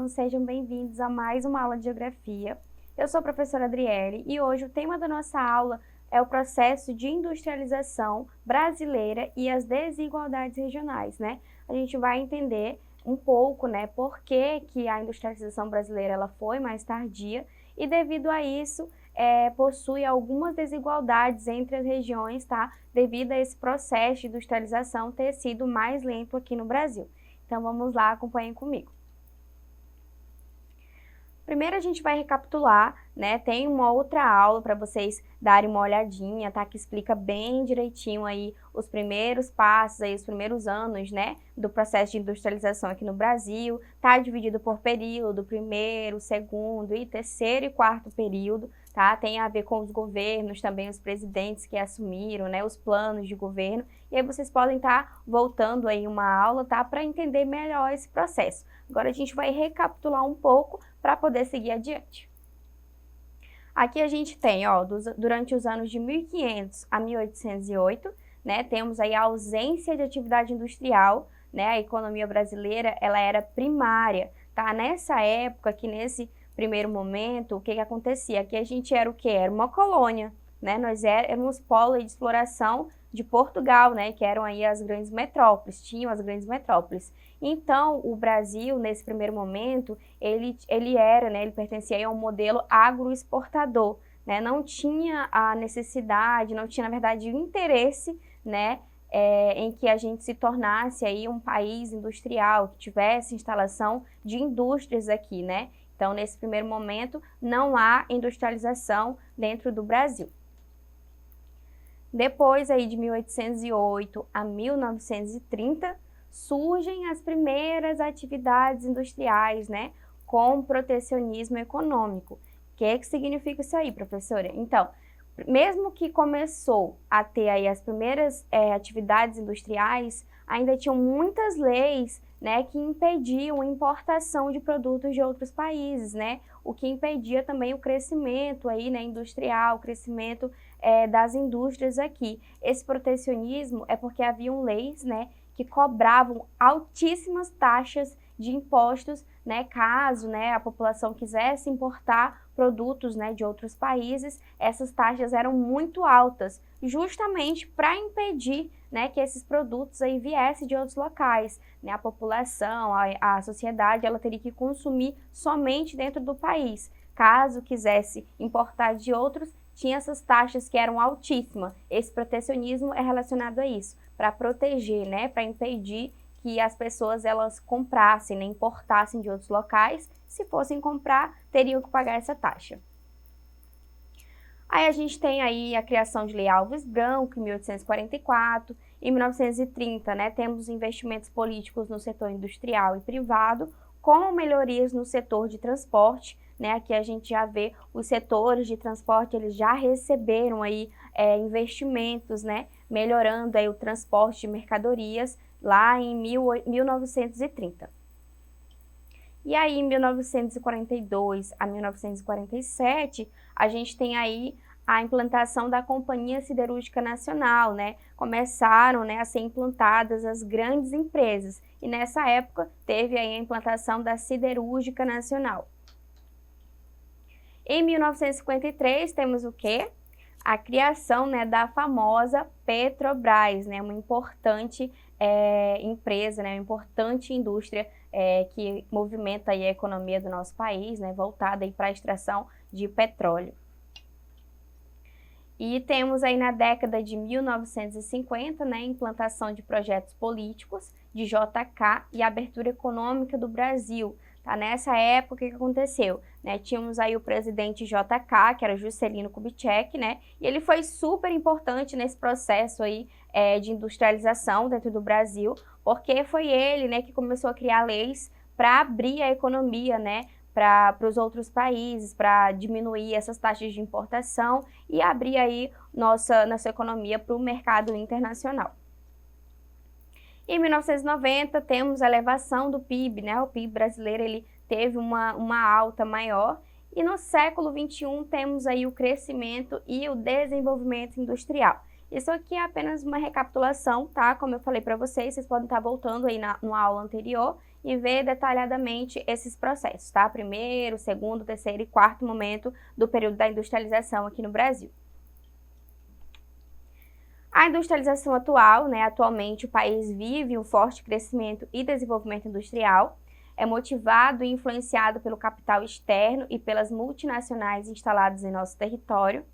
alunos, sejam bem-vindos a mais uma aula de Geografia. Eu sou a professora Adriele e hoje o tema da nossa aula é o processo de industrialização brasileira e as desigualdades regionais, né? A gente vai entender um pouco, né, por que a industrialização brasileira ela foi mais tardia e devido a isso possui algumas desigualdades entre as regiões, tá? Devido a esse processo de industrialização ter sido mais lento aqui no Brasil. Então vamos lá, acompanhem comigo. Primeiro a gente vai recapitular, né? Tem uma outra aula para vocês darem uma olhadinha, tá? Que explica bem direitinho aí os primeiros passos, aí, os primeiros anos, né? Do processo de industrialização aqui no Brasil. Tá dividido por período, primeiro, segundo e terceiro e quarto período, tá? Tem a ver com os governos, também os presidentes que assumiram, né? Os planos de governo. E aí vocês podem estar voltando aí uma aula, tá? Para entender melhor esse processo. Agora a gente vai recapitular um pouco para poder seguir adiante. Aqui a gente tem, ó, durante os anos de 1500 a 1808, né, temos aí a ausência de atividade industrial, né, a economia brasileira, ela era primária, tá? Nessa época, aqui nesse primeiro momento, o que que acontecia? Aqui a gente era o quê? Era uma colônia, né, nós éramos polo de exploração de Portugal, né, que eram aí as grandes metrópoles, tinham as grandes metrópoles. Então, o Brasil, nesse primeiro momento, ele era, né, ele pertencia a um modelo agroexportador, né, não tinha a necessidade, não tinha, na verdade, o interesse, né, em que a gente se tornasse aí um país industrial, que tivesse instalação de indústrias aqui, né. Então, nesse primeiro momento, não há industrialização dentro do Brasil. Depois aí de 1808 a 1930, surgem as primeiras atividades industriais, né, com protecionismo econômico. O que significa isso aí, professora? Então, mesmo que começou a ter aí as primeiras atividades industriais, ainda tinham muitas leis, né, que impediam a importação de produtos de outros países, né, o que impedia também o crescimento aí, né, industrial, o crescimento das indústrias aqui. Esse protecionismo é porque haviam leis, né, que cobravam altíssimas taxas de impostos, né, caso, né, a população quisesse importar produtos, né, de outros países, essas taxas eram muito altas, justamente para impedir, né, que esses produtos aí viessem de outros locais, né, a população, a sociedade, ela teria que consumir somente dentro do país. Caso quisesse importar de outros, tinha essas taxas que eram altíssimas. Esse protecionismo é relacionado a isso, para proteger, né, para impedir que as pessoas elas comprassem, né, importassem de outros locais. Se fossem comprar, teriam que pagar essa taxa. Aí a gente tem aí a criação de Lei Alves Branco, em 1844. Em 1930, né, temos investimentos políticos no setor industrial e privado, com melhorias no setor de transporte, né, aqui a gente já vê os setores de transporte, eles já receberam aí investimentos, né, melhorando aí o transporte de mercadorias lá em 1930. E aí, em 1942 a 1947, a gente tem aí a implantação da Companhia Siderúrgica Nacional, né? Começaram, né, a ser implantadas as grandes empresas. E nessa época, teve aí a implantação da Siderúrgica Nacional. Em 1953, temos o quê? A criação, né, da famosa Petrobras, né? Uma importante empresa, né, uma importante indústria que movimenta aí a economia do nosso país, né, voltada para a extração de petróleo. E temos aí na década de 1950, né, a implantação de projetos políticos de JK e a abertura econômica do Brasil. Tá? Nessa época, o que aconteceu? Né, tínhamos aí o presidente JK, que era Juscelino Kubitschek, né, e ele foi super importante nesse processo aí de industrialização dentro do Brasil, porque foi ele, né, que começou a criar leis para abrir a economia, né, para os outros países, para diminuir essas taxas de importação e abrir aí nossa economia para o mercado internacional. Em 1990, temos a elevação do PIB, né? O PIB brasileiro ele teve uma alta maior. E no século XXI, temos aí o crescimento e o desenvolvimento industrial. Isso aqui é apenas uma recapitulação, tá? Como eu falei para vocês podem estar voltando aí numa aula anterior e ver detalhadamente esses processos, tá? Primeiro, segundo, terceiro e quarto momento do período da industrialização aqui no Brasil. A industrialização atual, né? Atualmente o país vive um forte crescimento e desenvolvimento industrial, é motivado e influenciado pelo capital externo e pelas multinacionais instaladas em nosso território.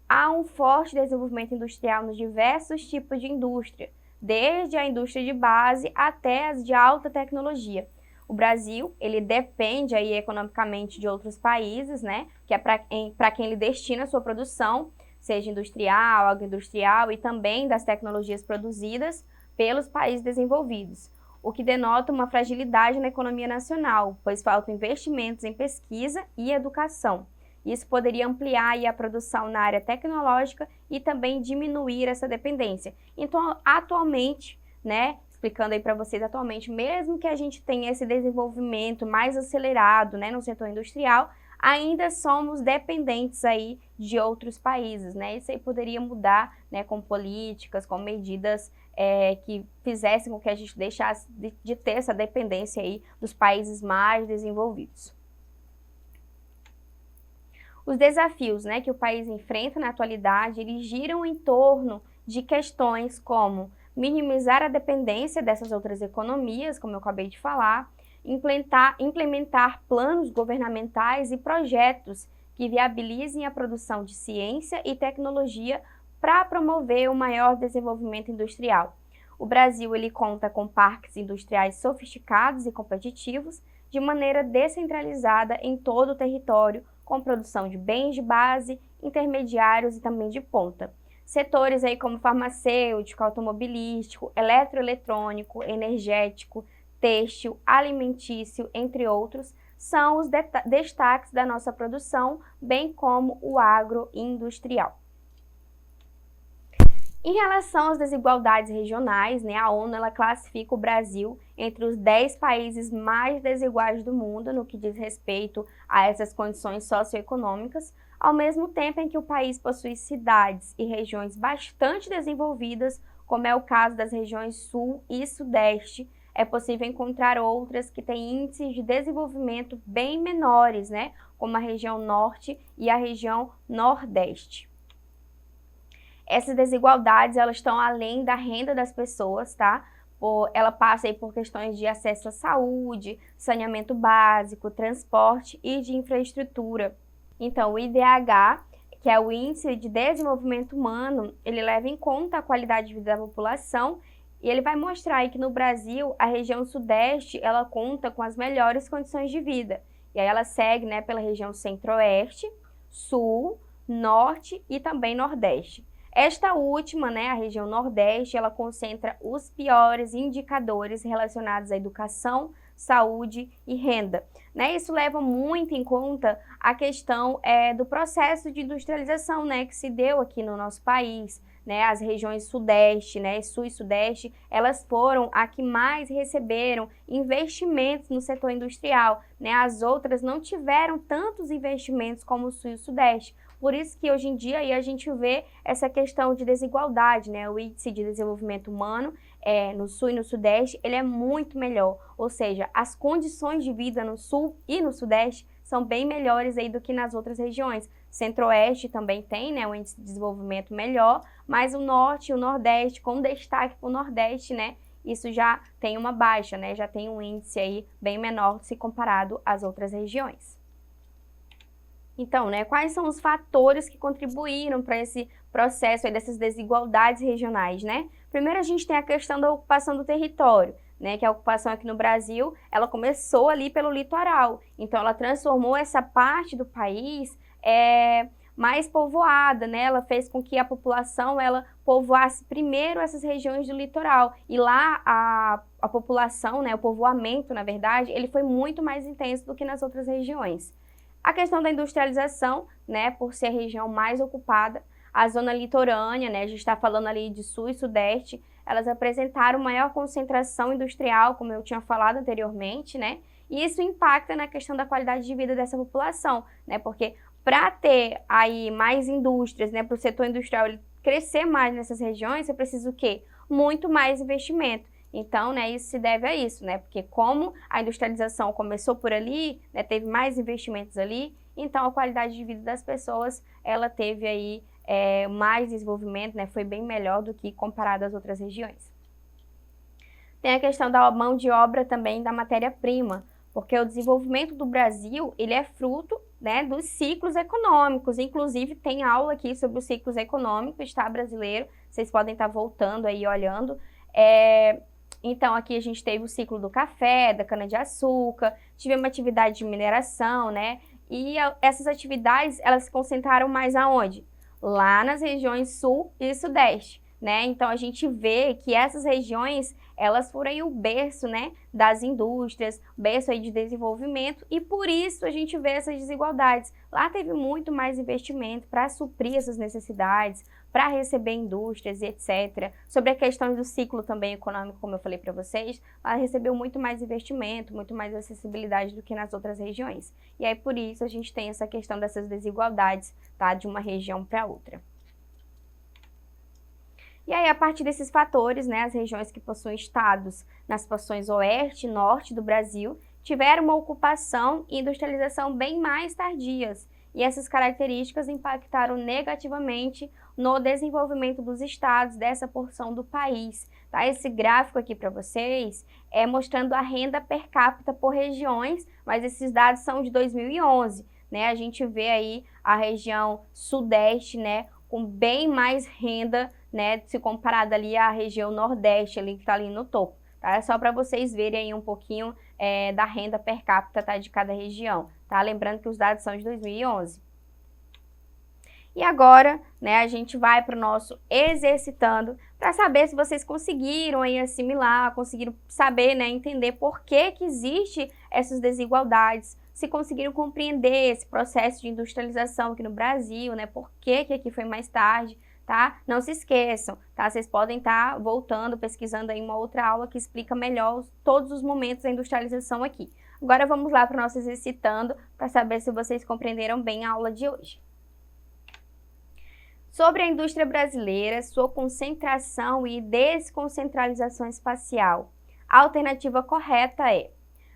Há um forte desenvolvimento industrial nos diversos tipos de indústria, desde a indústria de base até as de alta tecnologia. O Brasil, ele depende aí economicamente de outros países, né, que é para quem ele destina a sua produção, seja industrial, agroindustrial e também das tecnologias produzidas pelos países desenvolvidos, o que denota uma fragilidade na economia nacional, pois faltam investimentos em pesquisa e educação. Isso poderia ampliar a produção na área tecnológica e também diminuir essa dependência. Então, atualmente, né, explicando aí para vocês, atualmente, mesmo que a gente tenha esse desenvolvimento mais acelerado, né, no setor industrial, ainda somos dependentes aí de outros países, né? Isso aí poderia mudar, né, com políticas, com medidas que fizessem com que a gente deixasse de ter essa dependência aí dos países mais desenvolvidos. Os desafios, né, que o país enfrenta na atualidade, eles giram em torno de questões como minimizar a dependência dessas outras economias, como eu acabei de falar, implementar planos governamentais e projetos que viabilizem a produção de ciência e tecnologia para promover o maior desenvolvimento industrial. O Brasil ele conta com parques industriais sofisticados e competitivos, de maneira descentralizada em todo o território, com produção de bens de base, intermediários e também de ponta. Setores aí como farmacêutico, automobilístico, eletroeletrônico, energético, têxtil, alimentício, entre outros, são os destaques da nossa produção, bem como o agroindustrial. Em relação às desigualdades regionais, né, a ONU ela classifica o Brasil entre os 10 países mais desiguais do mundo no que diz respeito a essas condições socioeconômicas, ao mesmo tempo em que o país possui cidades e regiões bastante desenvolvidas, como é o caso das regiões Sul e Sudeste. É possível encontrar outras que têm índices de desenvolvimento bem menores, né, como a região Norte e a região Nordeste. Essas desigualdades, elas estão além da renda das pessoas, tá? Ela passa aí por questões de acesso à saúde, saneamento básico, transporte e de infraestrutura. Então, o IDH, que é o Índice de Desenvolvimento Humano, ele leva em conta a qualidade de vida da população e ele vai mostrar aí que no Brasil, a região Sudeste, ela conta com as melhores condições de vida. E aí ela segue, né, pela região Centro-Oeste, Sul, Norte e também Nordeste. Esta última, né, a região Nordeste, ela concentra os piores indicadores relacionados à educação, saúde e renda. Né? Isso leva muito em conta a questão do processo de industrialização, né, que se deu aqui no nosso país. Né? As regiões Sudeste, né, Sul e Sudeste, elas foram a que mais receberam investimentos no setor industrial. Né? As outras não tiveram tantos investimentos como o Sul e o Sudeste. Por isso que hoje em dia aí a gente vê essa questão de desigualdade, né? O índice de desenvolvimento humano no Sul e no Sudeste, ele é muito melhor. Ou seja, as condições de vida no Sul e no Sudeste são bem melhores aí do que nas outras regiões. Centro-Oeste também tem, né, um índice de desenvolvimento melhor, mas o Norte e o Nordeste, com destaque para o Nordeste, né, isso já tem uma baixa, né, já tem um índice aí bem menor se comparado às outras regiões. Então, né, quais são os fatores que contribuíram para esse processo aí dessas desigualdades regionais, né? Primeiro a gente tem a questão da ocupação do território, né, que a ocupação aqui no Brasil, ela começou ali pelo litoral, então ela transformou essa parte do país mais povoada, né? Ela fez com que a população ela povoasse primeiro essas regiões do litoral e lá a população, né, o povoamento, na verdade, ele foi muito mais intenso do que nas outras regiões. A questão da industrialização, né, por ser a região mais ocupada, a zona litorânea, né, a gente está falando ali de Sul e Sudeste, elas apresentaram maior concentração industrial, como eu tinha falado anteriormente, né, e isso impacta na questão da qualidade de vida dessa população, né, porque para ter aí mais indústrias, né, para o setor industrial ele crescer mais nessas regiões, você precisa o quê? Muito mais investimento. Então, né, isso se deve a isso, né? Porque como a industrialização começou por ali, né, teve mais investimentos ali, então a qualidade de vida das pessoas, ela teve aí mais desenvolvimento, né? Foi bem melhor do que comparado às outras regiões. Tem a questão da mão de obra também da matéria-prima, porque o desenvolvimento do Brasil, ele é fruto, né, dos ciclos econômicos. Inclusive, tem aula aqui sobre os ciclos econômicos, tá, brasileiro? Vocês podem estar voltando aí, olhando. Então, aqui a gente teve o ciclo do café, da cana-de-açúcar, tivemos uma atividade de mineração, né? E essas atividades, elas se concentraram mais aonde? Lá nas regiões sul e sudeste, né? Então, a gente vê que essas regiões, elas foram aí o berço, né, das indústrias, berço aí de desenvolvimento, e por isso a gente vê essas desigualdades. Lá teve muito mais investimento para suprir essas necessidades, para receber indústrias e etc. Sobre a questão do ciclo também econômico, como eu falei para vocês, lá recebeu muito mais investimento, muito mais acessibilidade do que nas outras regiões. E aí por isso a gente tem essa questão dessas desigualdades, tá, de uma região para outra. E aí, a partir desses fatores, né, as regiões que possuem estados nas porções oeste e norte do Brasil tiveram uma ocupação e industrialização bem mais tardias, e essas características impactaram negativamente no desenvolvimento dos estados dessa porção do país. Tá? Esse gráfico aqui para vocês é mostrando a renda per capita por regiões, mas esses dados são de 2011. Né? A gente vê aí a região sudeste, né, com bem mais renda, né, se comparado ali à região nordeste, ali que está ali no topo. Tá? É só para vocês verem aí um pouquinho da renda per capita, tá, de cada região. Tá? Lembrando que os dados são de 2011. E agora, né, a gente vai para o nosso exercitando para saber se vocês conseguiram aí assimilar, conseguiram saber, né, entender por que existe essas desigualdades, se conseguiram compreender esse processo de industrialização aqui no Brasil, né, por que aqui foi mais tarde, tá? Não se esqueçam, tá? Vocês podem estar voltando, pesquisando aí uma outra aula que explica melhor todos os momentos da industrialização aqui. Agora vamos lá para o nosso exercitando para saber se vocês compreenderam bem a aula de hoje. Sobre a indústria brasileira, sua concentração e desconcentralização espacial. A alternativa correta é: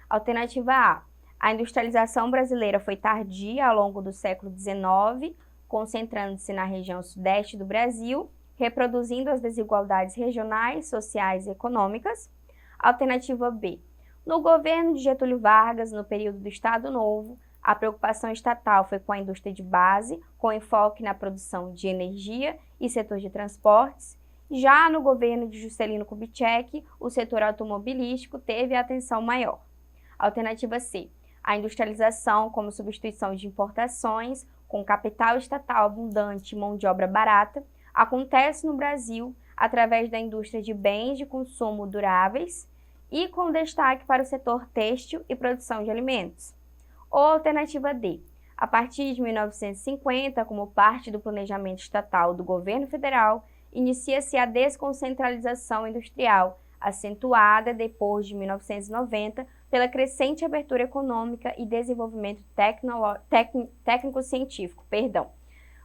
alternativa A. A industrialização brasileira foi tardia ao longo do século XIX, concentrando-se na região sudeste do Brasil, reproduzindo as desigualdades regionais, sociais e econômicas. Alternativa B. No governo de Getúlio Vargas, no período do Estado Novo, a preocupação estatal foi com a indústria de base, com enfoque na produção de energia e setor de transportes. Já no governo de Juscelino Kubitschek, o setor automobilístico teve a atenção maior. Alternativa C. A industrialização como substituição de importações, com capital estatal abundante e mão de obra barata, acontece no Brasil através da indústria de bens de consumo duráveis e com destaque para o setor têxtil e produção de alimentos. Ou alternativa D. A partir de 1950, como parte do planejamento estatal do governo federal, inicia-se a desconcentralização industrial, acentuada depois de 1990 pela crescente abertura econômica e desenvolvimento técnico-científico.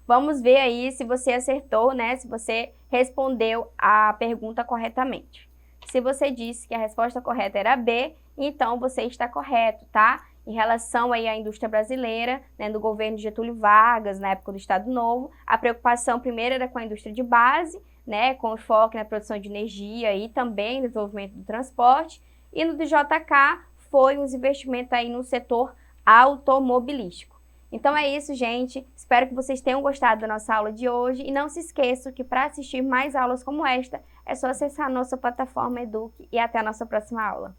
Vamos ver aí se você acertou, né? Se você respondeu a pergunta corretamente. Se você disse que a resposta correta era B, então você está correto, tá? Em relação aí à indústria brasileira, né, do governo de Getúlio Vargas, na época do Estado Novo, a preocupação primeiro era com a indústria de base, né, com foco na produção de energia e também no desenvolvimento do transporte, e no do JK foi os investimentos aí no setor automobilístico. Então é isso, gente. Espero que vocês tenham gostado da nossa aula de hoje e não se esqueçam que para assistir mais aulas como esta, é só acessar a nossa plataforma Eduque e até a nossa próxima aula.